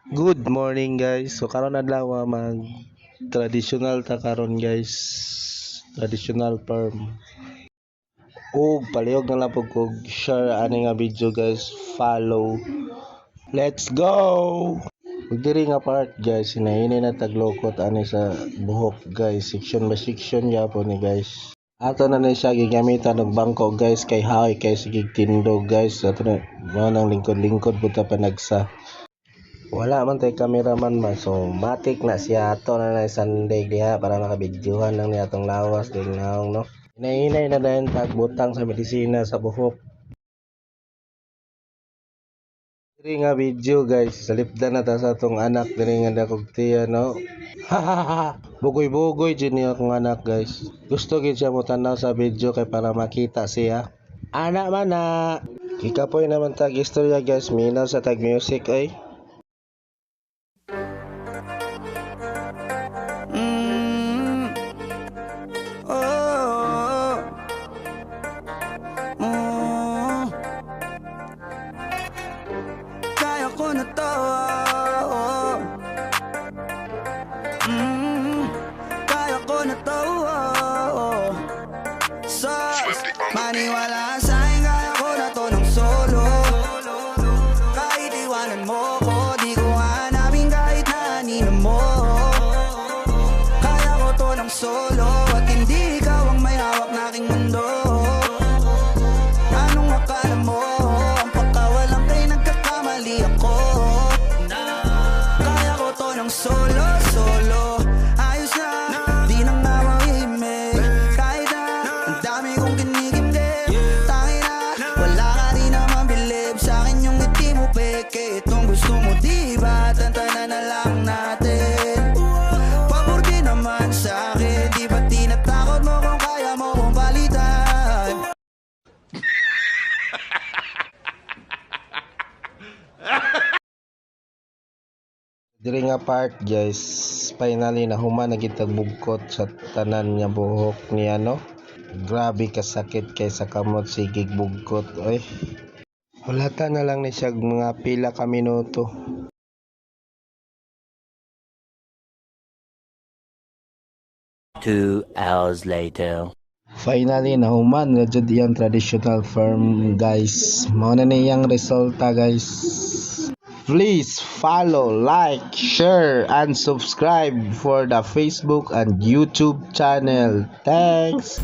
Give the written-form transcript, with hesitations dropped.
Good morning guys. So karon adlaw mag traditional ta karon guys. Traditional farm. Palihog na lang po kog share ani nga video guys. Follow. Let's go. Ug diri nga part guys, hinahinay na taglokot ani sa buhok guys. Section by section gyapon ni guys. Ato na na siya gigamitan og bangko guys kay haoy kay sigig tindog guys. Ato na mo nang lingkod-lingkod buta panagsa. Wala man tay cameraman ba, so matik na siya ato na na Sunday diha para makabidyohan lang ni atong lawas ding naong no. Hinahinay na dayon tagbutang sa medisina sa buhok. Diri nga video guys, salipdan na ta sa atong anak diri nga dakog tiya no. Bugoy-bugoy jud ni akong anak guys. Gusto gid siya mo tanaw sa video kay para makita siya. Anak man na. Kikapoy naman tag istorya guys, minaw sa tag music ay. Oh, oh, kaya ko na to. Oh, kaya ko na to. Oh, so, maniwala sa akin, kaya ko na to ng solo. Kahit iwanan mo ko, di ko hanapin kahit na anino mo. Kaya ko to ng solo at hindi ikaw ang may hawak na aking mundo. Anong akala mo? Ang pagkawalang kay nagkakamali ako. Kaya ko to ng solo, solo. Ayos na, di nang mawahimik. Kahit na, ang dami kong kinikimdi. Tangin na, wala ka rin naman bilib sa akin yung ngiti mo peke. Itong gusto mo diba, tantanan na lang natin. Pabor din naman sa akin, di ba tinatakot mo kung kaya mo kong balitan? Diri nga part guys, finally na human na kita bugkot sa tanan niya buhok niya no. Grabe kasakit kay sa kamot sigig bugkot oy. Hulata na lang ni siya mga pila ka minuto. Two hours later. Finally nahuman na jud iyang traditional firm guys. Mao na niyang resulta guys. Please follow, like, share, and subscribe for the Facebook and YouTube channel. Thanks!